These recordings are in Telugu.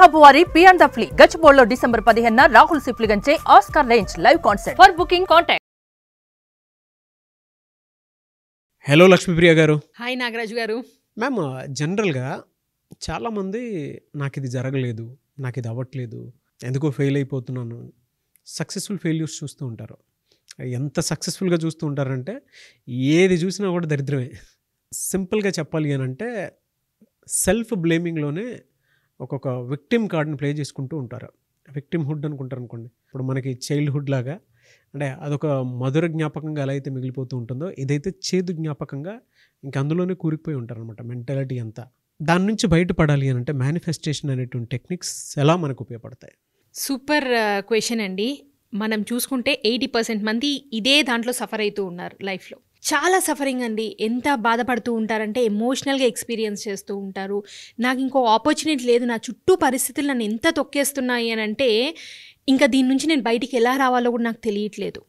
బాబు వారి బియాండ్ ద ఫ్లీ గచ్చిబౌలిలో డిసెంబర్ 15న రాహుల్ సిప్లిగంచే Oscar range live concert. For booking contact. Hello Lakshmipriya గారు. హాయ్ నాగరాజు గారు. మ్యామ్, జనరల్గా చాలామంది నాకు ఇది జరగలేదు, నాకు ఇది అవ్వట్లేదు, ఎందుకో ఫెయిల్ అయిపోతున్నాను, సక్సెస్ఫుల్ ఫెయిల్యూర్స్ చూస్తూ ఉంటారు. ఎంత సక్సెస్ఫుల్గా చూస్తూ ఉంటారంటే ఏది చూసినా కూడా దరిద్రమే. సింపుల్గా చెప్పాలి అని అంటే సెల్ఫ్ బ్లేమింగ్లోనే ఒక్కొక్క విక్టిమ్ కార్డ్ని ప్లే చేసుకుంటూ ఉంటారు. విక్టిమ్ హుడ్ అనుకుంటారు అనుకోండి. ఇప్పుడు మనకి చైల్డ్హుడ్ లాగా అంటే అదొక మధుర జ్ఞాపకంగా ఎలా అయితే మిగిలిపోతూ ఉంటుందో, ఇదైతే చేదు జ్ఞాపకంగా ఇంక అందులోనే కూరుకుపోయి ఉంటారు అనమాట మెంటాలిటీ అంతా. దాని నుంచి బయటపడాలి అని అంటే మేనిఫెస్టేషన్ అనేటువంటి టెక్నిక్స్ ఎలా మనకు ఉపయోగపడతాయి? సూపర్ క్వశ్చన్ అండి. మనం చూసుకుంటే 80% మంది ఇదే దాంట్లో సఫర్ అవుతూ ఉన్నారు లైఫ్లో. చాలా సఫరింగ్ అండి. ఎంత బాధపడుతూ ఉంటారంటే ఎమోషనల్గా ఎక్స్పీరియన్స్ చేస్తూ ఉంటారు. నాకు ఇంకో ఆపర్చునిటీ లేదు, నా చుట్టూ పరిస్థితులు నన్ను ఎంత తొక్కేస్తున్నాయి అని అంటే ఇంకా దీని నుంచి నేను బయటికి ఎలా రావాలో కూడా నాకు తెలియట్లేదు.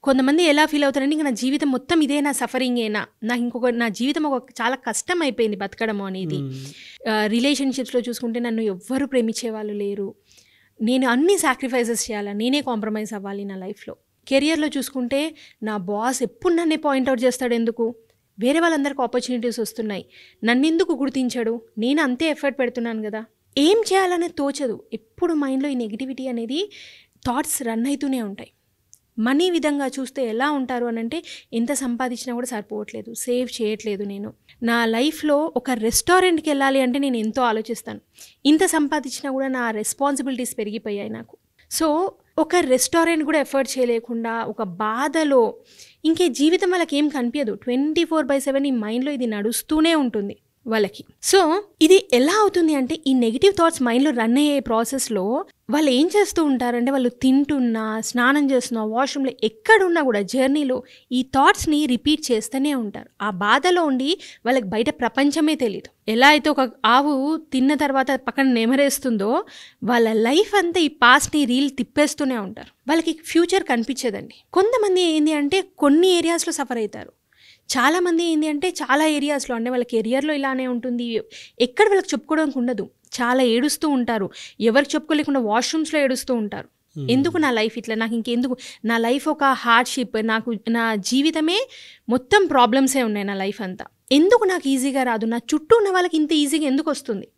కొంతమంది ఎలా ఫీల్ అవుతారంటే ఇంకా నా జీవితం మొత్తం ఇదే, నా సఫరింగేనా, నాకు నా జీవితం చాలా కష్టం అయిపోయింది బతకడం అనేది. రిలేషన్షిప్స్లో చూసుకుంటే నన్ను ఎవ్వరు ప్రేమించే వాళ్ళు లేరు, నేను అన్ని సాక్రిఫైసెస్ చేయాలా, నేనే కాంప్రమైజ్ అవ్వాలి నా లైఫ్లో. కెరియర్లో చూసుకుంటే నా బాస్ ఎప్పుడు నన్నే పాయింట్అవుట్ చేస్తాడు, ఎందుకు వేరే వాళ్ళందరికీ ఆపర్చునిటీస్ వస్తున్నాయి, నన్నెందుకు గుర్తించాడు, నేను అంతే ఎఫర్ట్ పెడుతున్నాను కదా, ఏం చేయాలనే తోచదు. ఎప్పుడు మైండ్లో ఈ నెగిటివిటీ అనేది థాట్స్ రన్ అవుతూనే ఉంటాయి. మనీ విధంగా చూస్తే ఎలా ఉంటారు అని అంటే ఎంత సంపాదించినా కూడా సరిపోవట్లేదు, సేవ్ చేయట్లేదు. నేను నా లైఫ్లో ఒక రెస్టారెంట్కి వెళ్ళాలి అంటే నేను ఎంతో ఆలోచిస్తాను, ఇంత సంపాదించినా కూడా నా రెస్పాన్సిబిలిటీస్ పెరిగిపోయాయి నాకు. సో ఒక రెస్టారెంట్ కూడా ఎఫర్ట్ చేయలేకుండా ఒక బాధలో ఇంకే జీవితం వాళ్ళకి ఏం కనిపించదు. 24/7 ఈ మైండ్లో ఇది నడుస్తూనే ఉంటుంది వాళ్ళకి. సో ఇది ఎలా అవుతుంది అంటే ఈ నెగిటివ్ థాట్స్ మైండ్లో రన్ అయ్యే ప్రాసెస్లో వాళ్ళు ఏం చేస్తూ ఉంటారంటే వాళ్ళు తింటున్నా, స్నానం చేస్తున్నా, వాష్రూమ్లో ఎక్కడున్నా కూడా జర్నీలో ఈ థాట్స్ని రిపీట్ చేస్తూనే ఉంటారు. ఆ బాధలో ఉండి వాళ్ళకి బయట ప్రపంచమే తెలియదు. ఎలా అయితే ఒక ఆవు తిన్న తర్వాత పక్కన నెమరేస్తుందో వాళ్ళ లైఫ్ అంతా ఈ పాస్ట్ని రీల్ తిప్పేస్తూనే ఉంటారు. వాళ్ళకి ఫ్యూచర్ కనిపించదండి. కొంతమంది ఏంటి అంటే కొన్ని ఏరియాస్లో సఫర్ అవుతారు, చాలామంది ఏంటి అంటే చాలా ఏరియాస్లో, అంటే వాళ్ళ కెరియర్లో ఇలానే ఉంటుంది, ఎక్కడ వాళ్ళకి చెప్పుకోవడానికి ఉండదు, చాలా ఏడుస్తూ ఉంటారు, ఎవరికి చెప్పుకోలేకుండా వాష్రూమ్స్లో ఏడుస్తూ ఉంటారు. ఎందుకు నా లైఫ్ ఇట్లా, నాకు ఇంకెందుకు, నా లైఫ్ ఒక హార్డ్షిప్, నాకు నా జీవితమే మొత్తం ప్రాబ్లమ్సే ఉన్నాయి, నా లైఫ్ అంతా ఎందుకు నాకు ఈజీగా రాదు, నా చుట్టూ ఉన్న వాళ్ళకి ఇంత ఈజీగా ఎందుకు వస్తుంది.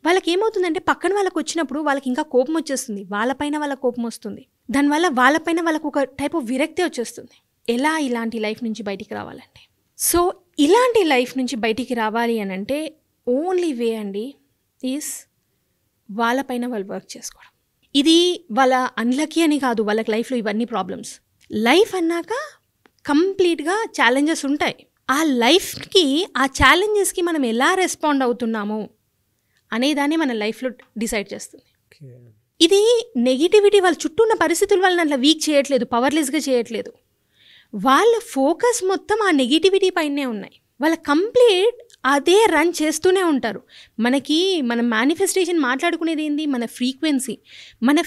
వాళ్ళకి ఏమవుతుందంటే పక్కన వాళ్ళకి వచ్చినప్పుడు వాళ్ళకి ఇంకా కోపం వచ్చేస్తుంది, వాళ్ళపైన వాళ్ళ కోపం వస్తుంది, దానివల్ల వాళ్ళపైన వాళ్ళకు ఒక టైప్ ఆఫ్ విరక్తి వచ్చేస్తుంది. ఎలా ఇలాంటి లైఫ్ నుంచి బయటికి రావాలండి? సో ఇలాంటి లైఫ్ నుంచి బయటికి రావాలి అని అంటే ఓన్లీ వే అండి ఈజ్ వాళ్ళపైన వాళ్ళు వర్క్ చేసుకోవడం. ఇది వాళ్ళ అన్లక్కీ అని కాదు, వాళ్ళకి లైఫ్లో ఇవన్నీ ప్రాబ్లమ్స్. లైఫ్ అన్నాక కంప్లీట్గా ఛాలెంజెస్ ఉంటాయి. ఆ లైఫ్కి, ఆ ఛాలెంజెస్కి మనం ఎలా రెస్పాండ్ అవుతున్నాము అనేదాన్ని మన లైఫ్లో డిసైడ్ చేస్తుంది. ఇది నెగిటివిటీ వాళ్ళ చుట్టూ ఉన్న పరిస్థితులు వాళ్ళని అట్లా వీక్ చేయట్లేదు, పవర్లెస్గా చేయట్లేదు. వాళ్ళ ఫోకస్ మొత్తం ఆ నెగిటివిటీ పైనే ఉన్నాయి. వాళ్ళ కంప్లీట్ అదే రన్ చేస్తూనే ఉంటారు. మనం మేనిఫెస్టేషన్ మాట్లాడుకునేది ఏంది, మన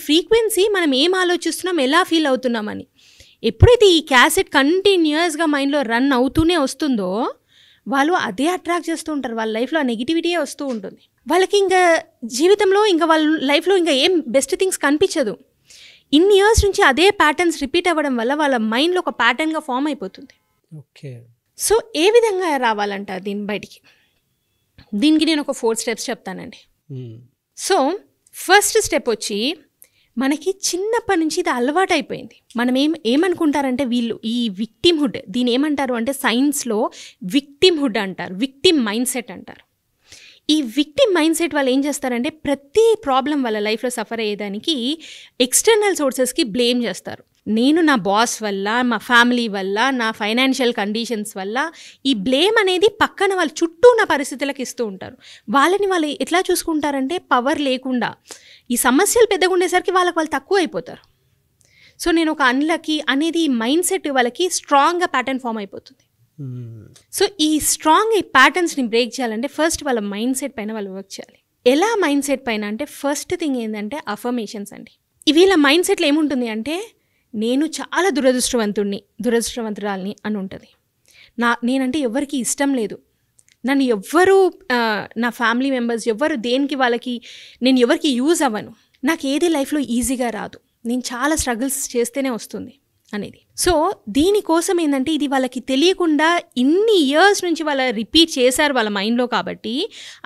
ఫ్రీక్వెన్సీ మనం ఏం ఆలోచిస్తున్నాం, ఎలా ఫీల్ అవుతున్నామని. ఎప్పుడైతే ఈ క్యాసెట్ కంటిన్యూస్గా మైండ్లో రన్ అవుతూనే వస్తుందో వాళ్ళు అదే అట్రాక్ట్ చేస్తూ ఉంటారు. వాళ్ళ లైఫ్లో ఆ నెగిటివిటీయే వస్తూ ఉంటుంది. వాళ్ళకి ఇంకా జీవితంలో ఇంకా వాళ్ళ లైఫ్లో ఇంకా ఏం బెస్ట్ థింగ్స్ కనిపించదు. ఇన్ని ఇయర్స్ నుంచి అదే ప్యాటర్న్స్ రిపీట్ అవ్వడం వల్ల వాళ్ళ మైండ్లో ఒక ప్యాటర్న్గా ఫామ్ అయిపోతుంది. ఓకే. సో ఏ విధంగా రావాలంట బయటికి? దీనికి నేను ఒక 4 స్టెప్స్ చెప్తానండి. సో ఫస్ట్ స్టెప్ వచ్చి, మనకి చిన్నప్పటి నుంచి ఇది అలవాటు అయిపోయింది. మనం ఏమనుకుంటారంటే వీళ్ళు ఈ విక్టిమ్హుడ్, దీని ఏమంటారు అంటే సైన్స్లో విక్టిమ్హుడ్ అంటారు, విక్టిమ్ మైండ్ సెట్ అంటారు. ఈ విక్టిమ్ మైండ్ సెట్ వాళ్ళు ఏం చేస్తారంటే ప్రతి ప్రాబ్లం వాళ్ళ లైఫ్లో సఫర్ అయ్యేదానికి ఎక్స్టర్నల్ సోర్సెస్కి బ్లేమ్ చేస్తారు. నేను నా బాస్ వల్ల, మా ఫ్యామిలీ వల్ల, నా ఫైనాన్షియల్ కండిషన్స్ వల్ల, ఈ బ్లేమ్ అనేది పక్కన వాళ్ళ చుట్టూ ఉన్న పరిస్థితులకు ఇస్తూ ఉంటారు. వాళ్ళు ఎట్లా చూసుకుంటారంటే పవర్ లేకుండా ఈ సమస్యలు పెద్దగా ఉండేసరికి వాళ్ళు తక్కువ అయిపోతారు. సో నేను ఒక అన్లక్కీ అనేది ఈ మైండ్ సెట్ వాళ్ళకి స్ట్రాంగ్గా ప్యాటర్న్ ఫామ్ అయిపోతుంది. సో ఈ ప్యాటర్న్స్ని బ్రేక్ చేయాలంటే ఫస్ట్ వాళ్ళ మైండ్ సెట్ పైన వాళ్ళు వర్క్ చేయాలి. ఎలా మైండ్ సెట్ పైన అంటే ఫస్ట్ థింగ్ ఏంటంటే అఫర్మేషన్స్ అండి. వీళ్ళ మైండ్ సెట్లో ఏముంటుంది అంటే నేను చాలా దురదృష్టవంతురాల్ని అని ఉంటుంది. నేనంటే ఎవరికి ఇష్టం లేదు, నన్ను ఎవ్వరు నా ఫ్యామిలీ మెంబర్స్ ఎవ్వరు దేనికి వాళ్ళకి నేను ఎవరికి యూజ్ అవ్వను, నాకు ఏది లైఫ్లో ఈజీగా రాదు, నేను చాలా స్ట్రగుల్స్ చేస్తేనే వస్తుంది అనేది. సో దీనికోసం ఏంటంటే ఇది వాళ్ళకి తెలియకుండా ఇన్ని ఇయర్స్ నుంచి వాళ్ళ రిపీట్ చేశారు వాళ్ళ మైండ్లో, కాబట్టి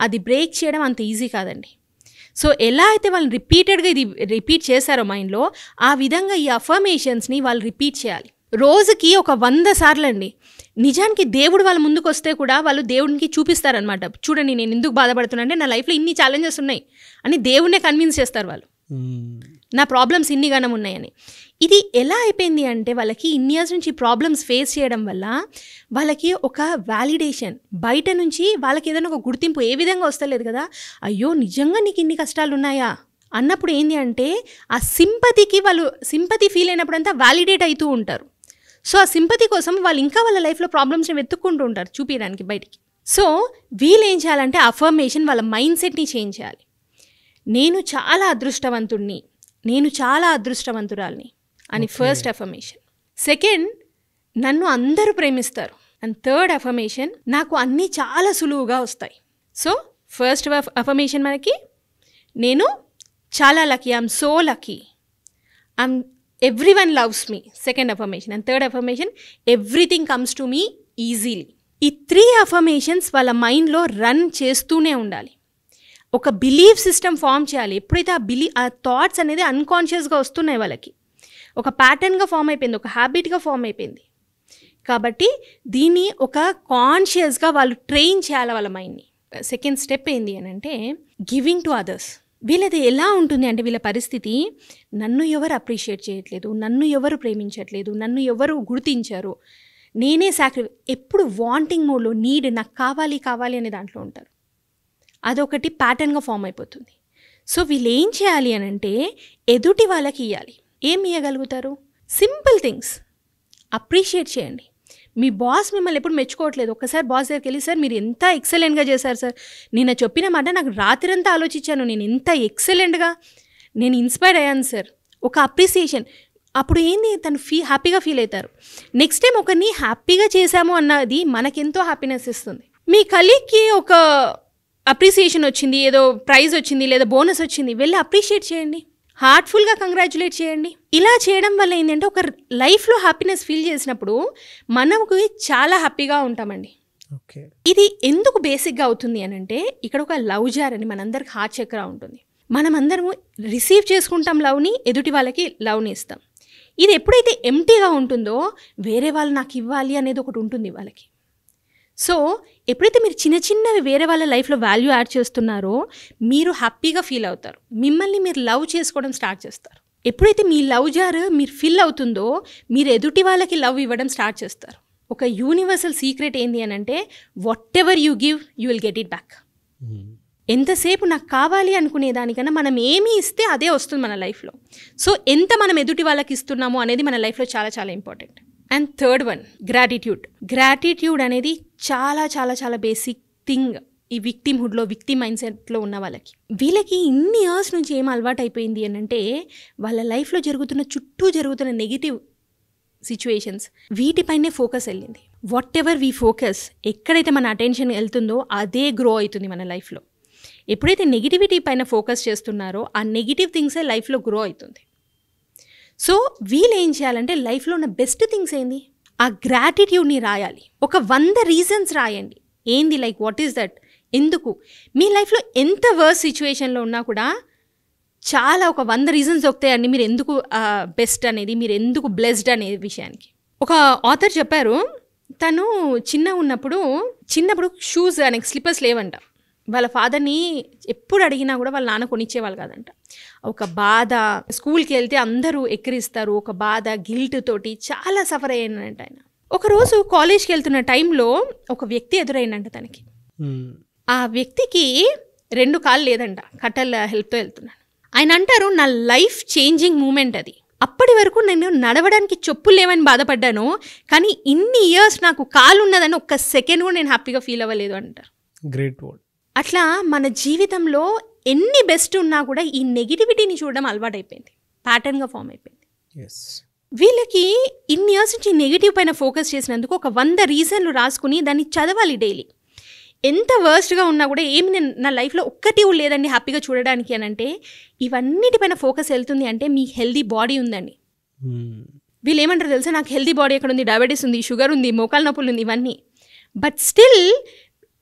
అది బ్రేక్ చేయడం అంత ఈజీ కాదండి. సో ఎలా అయితే వాళ్ళు రిపీటెడ్గా ఇది రిపీట్ చేశారో మైండ్లో, ఆ విధంగా ఈ అఫర్మేషన్స్ని వాళ్ళు రిపీట్ చేయాలి రోజుకి ఒక 100 సార్లు అండి. నిజానికి దేవుడు వాళ్ళ ముందుకు వస్తే కూడా వాళ్ళు దేవుడికి చూపిస్తారనమాట, చూడండి నేను ఎందుకు బాధపడుతున్నా అంటే నా లైఫ్లో ఇన్ని ఛాలెంజెస్ ఉన్నాయి అని దేవుడినే కన్విన్స్ చేస్తారు వాళ్ళు, నా ప్రాబ్లమ్స్ ఇన్ని గణం ఉన్నాయని. ఇది ఎలా అయిపోయింది అంటే వాళ్ళకి ఇన్ని ఇయర్స్ నుంచి ప్రాబ్లమ్స్ ఫేస్ చేయడం వల్ల వాళ్ళకి ఒక వ్యాలిడేషన్ బయట నుంచి వాళ్ళకి ఏదైనా ఒక గుర్తింపు ఏ విధంగా వస్తలేదు కదా, అయ్యో నిజంగా నీకు ఇన్ని కష్టాలు ఉన్నాయా అన్నప్పుడు ఏంటి అంటే ఆ సింపతికి వాళ్ళు సింపతి ఫీల్ అయినప్పుడు అంతా వ్యాలిడేట్ అవుతూ ఉంటారు. సో ఆ సింపతి కోసం వాళ్ళు ఇంకా వాళ్ళ లైఫ్లో ప్రాబ్లమ్స్ని వెతుక్కుంటూ ఉంటారు చూపించడానికి బయటికి. సో వీళ్ళు ఏం చేయాలంటే అఫర్మేషన్ వాళ్ళ మైండ్ సెట్ని చేంజ్ చేయాలి. నేను చాలా అదృష్టవంతుడిని, నేను చాలా అదృష్టవంతురాల్ని అని ఫస్ట్ అఫర్మేషన్. సెకండ్, నన్ను అందరూ ప్రేమిస్తారు. అండ్ థర్డ్ అఫర్మేషన్, నాకు అన్నీ చాలా సులువుగా వస్తాయి. సో ఫస్ట్ అఫర్మేషన్ మనకి నేను చాలా lucky, I'm so lucky, everyone loves me. Second affirmation. And third affirmation, everything comes to me easily. ఈ 3 అఫర్మేషన్స్ వాళ్ళ మైండ్లో రన్ చేస్తూనే ఉండాలి. ఒక బిలీఫ్ సిస్టమ్ ఫామ్ చేయాలి. ఎప్పుడైతే ఆ థాట్స్ అనేది అన్కాన్షియస్గా వస్తున్నాయి వాళ్ళకి, ఒక ప్యాటర్న్గా ఫామ్ అయిపోయింది, ఒక హ్యాబిట్గా ఫామ్ అయిపోయింది. కాబట్టి దీన్ని ఒక కాన్షియస్గా వాళ్ళు ట్రైన్ చేయాలి వాళ్ళ మైండ్ని. సెకండ్ స్టెప్ ఏంటి అని అంటే గివింగ్ టు అదర్స్. వీళ్ళది ఎలా ఉంటుంది అంటే వీళ్ళ పరిస్థితి, నన్ను ఎవరు అప్రిషియేట్ చేయట్లేదు, నన్ను ఎవరు ప్రేమించట్లేదు, నన్ను ఎవరు గుర్తించారు, నేనే ఎప్పుడు వాంటింగ్ మోడ్లో, నీడ్, నాకు కావాలి కావాలి అనే దాంట్లో ఉంటారు. అదొకటి ప్యాటర్న్గా ఫామ్ అయిపోతుంది. సో వీళ్ళు ఏం చేయాలి అని అంటే ఎదుటి వాళ్ళకి ఇవ్వాలి. ఏం ఇవ్వగలుగుతారు? Simple things. అప్రిషియేట్ చేయండి. మీ బాస్ మిమ్మల్ని ఎప్పుడు మెచ్చుకోవట్లేదు, ఒక్కసారి బాస్ దగ్గరికి వెళ్ళి, సార్ మీరు ఎంత ఎక్సలెంట్గా చేశారు సార్, నేను చెప్పిన మాట నాకు రాత్రంతా ఆలోచించాను, నేను ఎంత ఎక్సలెంట్గా నేను ఇన్స్పైర్ అయ్యాను సార్. ఒక అప్రిసియేషన్. అప్పుడు ఏంది, తను హ్యాపీగా ఫీల్ అవుతారు. నెక్స్ట్ టైం ఒకరిని హ్యాపీగా చేశాము అన్నది మనకెంతో హ్యాపీనెస్ ఇస్తుంది. మీ కలీగ్కి ఒక అప్రిసియేషన్ వచ్చింది, ఏదో ప్రైజ్ వచ్చింది లేదా బోనస్ వచ్చింది, వెళ్ళి అప్రిషియేట్ చేయండి, హార్ట్ఫుల్గా కంగ్రాచులేట్ చేయండి. ఇలా చేయడం వల్ల ఏంటంటే ఒక లైఫ్లో హ్యాపీనెస్ ఫీల్ చేసినప్పుడు మనకు చాలా హ్యాపీగా ఉంటామండి. ఇది ఎందుకు బేసిక్గా అవుతుంది అని అంటే ఇక్కడ ఒక లవ్ జార్ అని మనందరికి హార్ట్ చక్ర ఉంటుంది. మనం అందరము రిసీవ్ చేసుకుంటాం లవ్ని, ఎదుటి వాళ్ళకి లవ్ని ఇస్తాం. ఇది ఎప్పుడైతే ఎంటీగా ఉంటుందో వేరే వాళ్ళు నాకు ఇవ్వాలి అనేది ఒకటి ఉంటుంది వాళ్ళకి. సో ఎప్పుడైతే మీరు చిన్న చిన్నవి వేరే వాళ్ళ లైఫ్లో వాల్యూ యాడ్ చేస్తున్నారో మీరు హ్యాపీగా ఫీల్ అవుతారు, మిమ్మల్ని మీరు లవ్ చేసుకోవడం స్టార్ట్ చేస్తారు. ఎప్పుడైతే మీ లవ్ జార్ మీరు ఫిల్ అవుతుందో మీరు ఎదుటి వాళ్ళకి లవ్ ఇవ్వడం స్టార్ట్ చేస్తారు. ఒక యూనివర్సల్ సీక్రెట్ ఏంది అని అంటే what ever you give you will get it back. ఎంతసేపు నాకు కావాలి అనుకునే దానికన్నా మనం ఏమి ఇస్తే అదే వస్తుంది మన లైఫ్లో. సో ఎంత మనం ఎదుటి వాళ్ళకి ఇస్తున్నామో అనేది మన లైఫ్లో చాలా చాలా important. And third one, gratitude. Gratitude అనేది చాలా చాలా చాలా బేసిక్ థింగ్ ఈ విక్టిమ్హుడ్లో, విక్టిమ్ మైండ్ సెట్లో ఉన్న వాళ్ళకి. వీళ్ళకి ఇన్ని ఇయర్స్ నుంచి ఏం అలవాటు అయిపోయింది అని అంటే వాళ్ళ లైఫ్లో చుట్టూ జరుగుతున్న నెగిటివ్ సిచ్యువేషన్స్ వీటిపైనే ఫోకస్ వెళ్ళింది. వాట్ ఎవర్ వీ ఫోకస్, ఎక్కడైతే మన అటెన్షన్ వెళ్తుందో అదే గ్రో అవుతుంది మన లైఫ్లో. ఎప్పుడైతే నెగిటివిటీ పైన ఫోకస్ చేస్తున్నారో ఆ నెగిటివ్ థింగ్సే లైఫ్లో గ్రో అవుతుంది. సో వీళ్ళు ఏం చేయాలంటే లైఫ్లో ఉన్న బెస్ట్ థింగ్స్ ఏంది, ఆ గ్రాటిట్యూడ్ని రాయాలి. ఒక 100 రీజన్స్ రాయండి. ఏంది, లైక్ వాట్ ఈస్ దట్, ఎందుకు మీ లైఫ్లో ఎంత వర్స్ సిచ్యువేషన్లో ఉన్నా కూడా చాలా ఒక 100 రీజన్స్ దొరుకుతాయండి మీరు ఎందుకు బెస్ట్ అనేది, మీరు ఎందుకు బ్లెస్డ్ అనే విషయానికి. ఒక ఆథర్ చెప్పారు, తను చిన్నప్పుడు షూస్ అనేక స్లిప్పర్స్ లేవంట. వాళ్ళ ఫాదర్ని ఎప్పుడు అడిగినా కూడా వాళ్ళ నాన్న కొనిచ్చేవాళ్ళు కాదంట. ఒక బాధ, స్కూల్కి వెళ్తే అందరూ ఎక్కిరిస్తారు, ఒక బాధ, గిల్ట్ తోటి చాలా సఫర్ అయ్యానంట ఆయన. ఒకరోజు కాలేజ్కి వెళ్తున్న టైంలో ఒక వ్యక్తి ఎదురైందంట తనకి. ఆ వ్యక్తికి 2 కాళ్ళు లేదంట, కట్టెల హెల్ప్తో వెళ్తున్నాను. ఆయన అంటారు, నా లైఫ్ చేంజింగ్ మూమెంట్ అది. అప్పటి వరకు నేను నడవడానికి చెప్పులు లేవని బాధపడ్డాను, కానీ ఇన్ని ఇయర్స్ నాకు కాలు ఉన్నదని ఒక్క సెకండ్ కూడా నేను హ్యాపీగా ఫీల్ అవ్వలేదు అంటారు. Great word. అట్లా మన జీవితంలో ఎన్ని బెస్ట్ ఉన్నా కూడా ఈ నెగిటివిటీని చూడడం అలవాటైపోయింది, ప్యాటర్న్గా ఫామ్ అయిపోయింది. వీళ్ళకి ఇన్ని ఇయర్స్ నుంచి నెగిటివ్ పైన ఫోకస్ చేసినందుకు ఒక 100 రీజన్లు రాసుకుని దాన్ని చదవాలి డైలీ. ఎంత వర్స్ట్గా ఉన్నా కూడా ఏమి నేను నా లైఫ్లో ఒక్కటి లేదండి హ్యాపీగా చూడడానికి అని అంటే ఇవన్నిటిపైన ఫోకస్ వెళ్తుంది అంటే మీ హెల్దీ బాడీ ఉందండి. వీళ్ళు ఏమంటారు తెలుసా, నాకు హెల్దీ బాడీ ఎక్కడ ఉంది, డయాబెటీస్ ఉంది, షుగర్ ఉంది, మోకాలు నొప్పులు ఉంది, ఇవన్నీ. బట్ స్టిల్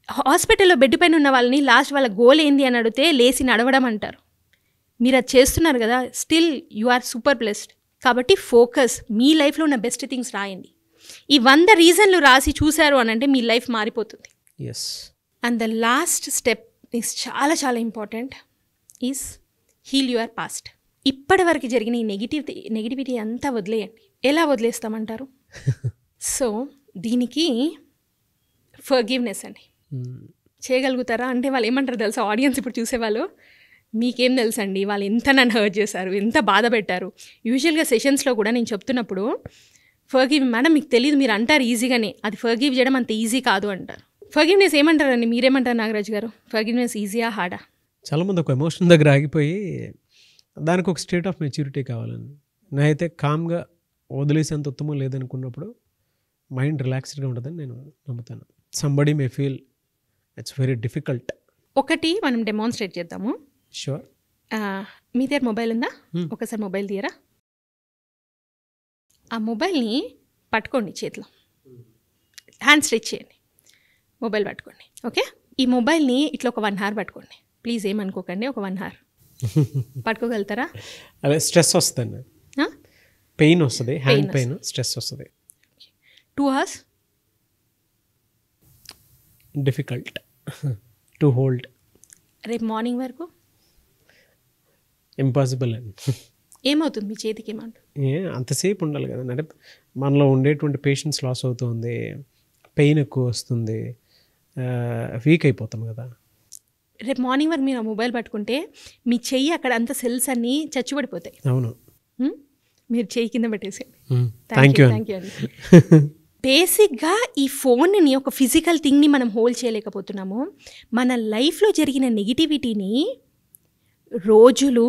హాస్పిటల్లో బెడ్ పైన ఉన్న వాళ్ళని లాస్ట్ వాళ్ళ గోల్ ఏంది అని అడిగితే లేచి నడవడం అంటారు. మీరు అది చేస్తున్నారు కదా, still you are super blessed. కాబట్టి ఫోకస్, మీ లైఫ్లో ఉన్న బెస్ట్ థింగ్స్ రాయండి. ఈ 100 రీజన్లు రాసి చూశారు అని అంటే మీ లైఫ్ మారిపోతుంది. Yes. And the last step is చాలా చాలా important, is heal your past. ఇప్పటి వరకు జరిగిన ఈ నెగిటివిటీ అంతా వదిలేయండి. ఎలా వదిలేస్తామంటారు? సో దీనికి ఫర్గివ్నెస్ అండి. చేయగలుగుతారా అంటే వాళ్ళు ఏమంటారు తెలుసా, ఆడియన్స్ ఇప్పుడు చూసేవాళ్ళు, మీకేం తెలుసండి వాళ్ళు ఎంత నన్ను హర్ట్ చేశారు, ఎంత బాధ పెట్టారు. యూజువల్గా సెషన్స్లో కూడా నేను చెప్తున్నప్పుడు ఫర్గివ్ మేడం మీకు తెలియదు, మీరు అంటారు ఈజీగానే, అది ఫర్గివ్ చేయడం అంత ఈజీ కాదు అంటారు. ఫర్గివ్నెస్ ఏమంటారండి, మీరేమంటారు నాగరాజ్ గారు? ఫర్గివ్నెస్ ఈజీయా హార్డా? చాలామంది ఒక ఎమోషన్ దగ్గర ఆగిపోయి దానికి ఒక స్టేట్ ఆఫ్ మెచ్యూరిటీ కావాలని. నేనైతే కామ్గా వదిలేసేంత ఉత్తమం లేదనుకున్నప్పుడు మైండ్ రిలాక్స్డ్గా ఉంటుందని నేను నమ్ముతాను. Somebody may feel it's very difficult. ఒకటి మనం డెమాన్స్ట్రేట్ చేద్దాము. షూర్. మీ దగ్గర మొబైల్ ఉందా? ఒకసారి మొబైల్ తీయరా. ఆ మొబైల్ని పట్టుకోండి చేతిలో, హ్యాండ్ స్ట్రెచ్ చేయండి, మొబైల్ పట్టుకోండి. ఓకే, ఈ మొబైల్ని ఇట్లా ఒక 1 hour పట్టుకోండి. ప్లీజ్ ఏమనుకోకండి, ఒక 1 hour పట్టుకోగలుగుతారా? అదే స్ట్రెస్ వస్తుంది, పెయిన్ వస్తుంది, హ్యాండ్ పెయిన్, స్ట్రెస్ వస్తుంది. 2 hours డిఫికల్ట్ టు హోల్డ్. రేపు మార్నింగ్ వరకు ఇంపాసిబుల్ అండి. ఏమవుతుంది మీ చేతికి? ఏమంటుంది? అంతసేపు ఉండాలి కదా, అంటే మనలో ఉండేటువంటి పేషెన్స్ లాస్ అవుతుంది, పెయిన్ ఎక్కువ వస్తుంది, వీక్ అయిపోతాం కదా. రేపు మార్నింగ్ వరకు మీరు ఆ మొబైల్ పట్టుకుంటే మీ చెయ్యి అక్కడ అంత సెల్స్ అన్నీ చచ్చుబడిపోతాయి. అవును. మీరు చెయ్యి కింద పెట్టేసేయండి. థ్యాంక్ యూ అండి. బేసిక్గా ఈ ఫోన్ని ఒక ఫిజికల్ థింగ్ని మనం హోల్డ్ చేయలేకపోతున్నాము. మన లైఫ్లో జరిగిన నెగిటివిటీని రోజులు,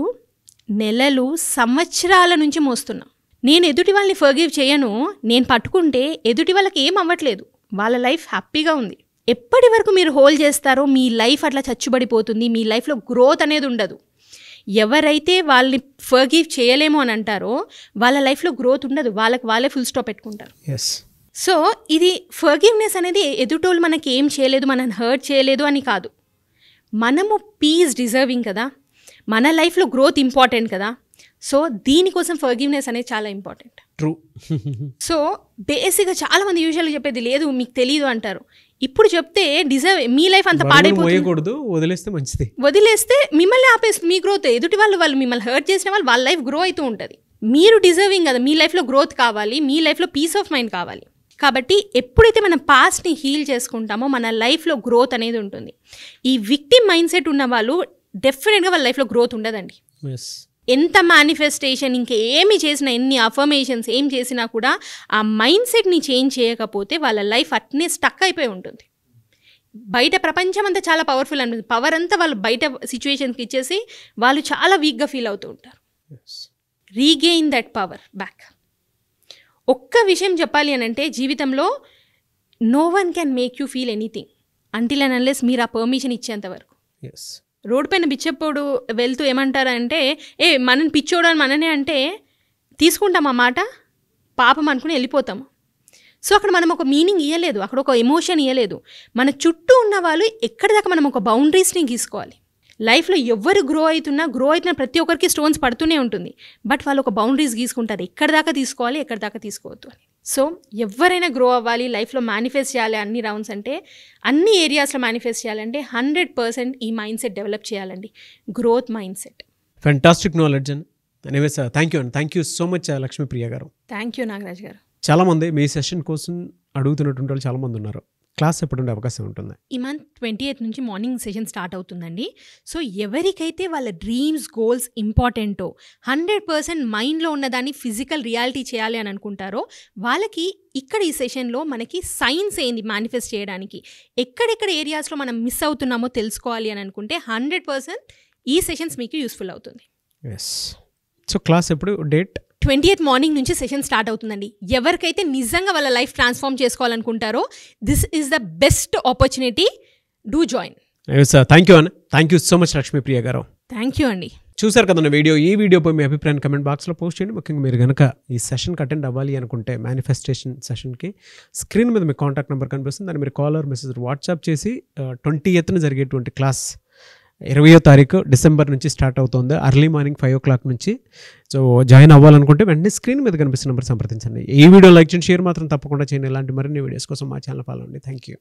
నెలలు, సంవత్సరాల నుంచి మోస్తున్నాం. నేను ఎదుటి వాళ్ళని ఫర్గివ్ చేయను, నేను పట్టుకుంటే ఎదుటి వాళ్ళకి ఏం అవ్వట్లేదు, వాళ్ళ లైఫ్ హ్యాపీగా ఉంది. ఎప్పటి వరకు మీరు హోల్డ్ చేస్తారో మీ లైఫ్ అట్లా చచ్చుబడిపోతుంది, మీ లైఫ్లో గ్రోత్ అనేది ఉండదు. ఎవరైతే వాళ్ళని ఫర్గివ్ చేయలేము అని అంటారో వాళ్ళ లైఫ్లో గ్రోత్ ఉండదు, వాళ్ళే ఫుల్ స్టాప్ పెట్టుకుంటారు. సో ఇది ఫర్గివ్నెస్ అనేది ఎదుటోళ్ళు మనకి ఏం చేయలేదు, మనల్ని హర్ట్ చేయలేదు అని కాదు. మనము పీస్ డిజర్వింగ్ కదా, మన లైఫ్లో గ్రోత్ ఇంపార్టెంట్ కదా. సో దీనికోసం ఫర్గివ్నెస్ అనేది చాలా ఇంపార్టెంట్. ట్రూ. సో బేసిక్గా చాలామంది యూజువల్గా చెప్పేది లేదు మీకు తెలియదు అంటారు. ఇప్పుడు చెప్తే మీ లైఫ్ అంత పాడైపోతుంది. వదిలేస్తే మంచిది. వదిలేస్తే మిమ్మల్ని ఆపేస్తుంది మీ గ్రోత్. ఎదుటి వాళ్ళు మిమ్మల్ని హర్ట్ చేసిన వాళ్ళ లైఫ్ గ్రో అవుతూ ఉంటుంది. మీరు డిజర్వింగ్ కదా, మీ లైఫ్లో గ్రోత్ కావాలి, మీ లైఫ్లో పీస్ ఆఫ్ మైండ్ కావాలి. కాబట్టి ఎప్పుడైతే మనం పాస్ట్ని హీల్ చేసుకుంటామో మన లైఫ్లో గ్రోత్ అనేది ఉంటుంది. ఈ విక్టిమ్ మైండ్ సెట్ ఉన్న వాళ్ళు డెఫినెట్గా వాళ్ళ లైఫ్లో గ్రోత్ ఉండదండి. ఎంత మేనిఫెస్టేషన్ ఇంకేమి చేసినా, ఎన్ని అఫర్మేషన్స్ ఏం చేసినా కూడా ఆ మైండ్ సెట్ని చేంజ్ చేయకపోతే వాళ్ళ లైఫ్ అట్నే స్టక్ అయిపోయి ఉంటుంది. బయట ప్రపంచం అంతా చాలా పవర్ఫుల్ అనిపిస్తుంది, పవర్ అంతా వాళ్ళు బయట సిచ్యువేషన్స్కి ఇచ్చేసి వాళ్ళు చాలా వీక్గా ఫీల్ అవుతూ ఉంటారు. Regain that power back. ఒక్క విషయం చెప్పాలి అని అంటే జీవితంలో no one can make you feel anything until and unless మీరు ఆ పర్మిషన్ ఇచ్చేంత వరకు. రోడ్ పైన బిచ్చపోడు వెళ్తూ ఏమంటారంటే మనని పిచ్చోడు అని మననే అంటే తీసుకుంటాం ఆ మాట, పాపం అనుకుని వెళ్ళిపోతాము. సో అక్కడ మనం ఒక మీనింగ్ ఇవ్వలేదు, అక్కడ ఒక ఎమోషన్ ఇవ్వలేదు. మన చుట్టూ ఉన్న వాళ్ళు ఎక్కడి దాకా మనం ఒక బౌండరీస్ని గీసుకోవాలి. లైఫ్లో ఎవరు గ్రో అవుతున్న ప్రతి ఒక్కరికి స్టోన్స్ పడుతూనే ఉంటుంది. బట్ వాళ్ళు ఒక బౌండరీస్ గీసుకుంటారు, ఎక్కడి దాకా తీసుకోవాలి, ఎక్కడి దాకా తీసుకోవద్దు అని. సో ఎవరైనా గ్రో అవ్వాలి, లైఫ్లో మేనిఫెస్ట్ చేయాలి అన్ని రౌండ్స్ అంటే, అన్ని ఏరియాస్లో మేనిఫెస్ట్ చేయాలంటే 100% ఈ మైండ్ సెట్ డెవలప్ చేయాలండి, growth mind set. Fantastic knowledge అండి. Anyways thank you so much Lakshmipriya గారు. థ్యాంక్ యూ నాగరాజ్ గారు. చాలామంది మీ సెషన్ కోసం అడుగుతున్నటువంటి వాళ్ళు చాలామంది ఉన్నారు. క్లాస్ ఎప్పుడు ఉండే అవకాశం ఉంటుంది? ఈ మంత్ 28 నుంచి మార్నింగ్ సెషన్ స్టార్ట్ అవుతుందండి. సో ఎవరికైతే వాళ్ళ డ్రీమ్స్, గోల్స్ ఇంపార్టెంటో, 100% మైండ్లో ఉన్నదాన్ని ఫిజికల్ రియాలిటీ చేయాలి అని అనుకుంటారో వాళ్ళకి ఇక్కడ ఈ సెషన్లో మనకి సైన్స్ ఏంది మేనిఫెస్ట్ చేయడానికి, ఎక్కడెక్కడ ఏరియాస్లో మనం మిస్ అవుతున్నామో తెలుసుకోవాలి అని అనుకుంటే 100% ఈ సెషన్స్ మీకు యూస్ఫుల్ అవుతుంది. సో క్లాస్ ఎప్పుడు? డేట్ 28 మార్నింగ్ నుంచి సెషన్ స్టార్ట్ అవుతుందండి. ఎవరికైతే నిజంగా వాళ్ళ లైఫ్ ట్రాన్స్ఫార్మ్ చేసుకోవాలనుకుంటారో this is the best opportunity do join. Sir thank you అన్న, thank you so much Lakshmipriya గారు. థ్యాంక్ యూ అండి. చూసారు కదన్న వీడియో. ఈ వీడియోపై మీ అభిప్రాయాన్ని కమెంట్ బాక్స్లో పోస్ట్ చేయండి. ముఖ్యంగా మీరు కనుక ఈ సెషన్కి అటెండ్ అవ్వాలి అనుకుంటే మేనిఫెస్టేషన్ సెషన్కి స్క్రీన్ మీద మీ కాంటాక్ట్ నెంబర్ కనిపిస్తుంది. దాన్ని మీరు కాల్ ఆర్ మెసేజ్ వాట్సాప్ చేసి 20th జరిగేటువంటి క్లాస్ 20వ తారీఖు డిసెంబర్ నుంచి స్టార్ట్ అవుతుంది. ఎర్లీ మార్నింగ్ 5 o'clock నుంచి. సో జాయిన్ అవ్వాలనుకుంటే వెంటనే స్క్రీన్ మీద కనిపిస్తున్న నెంబర్ సంప్రదించండి. ఈ వీడియో లైక్ చేయండి, షేర్ మాత్రం తప్పకుండా చేయండి. ఇలాంటి మరిన్ని వీడియోస్ కోసం మా ఛానల్ ఫాలో అండి. Thank you.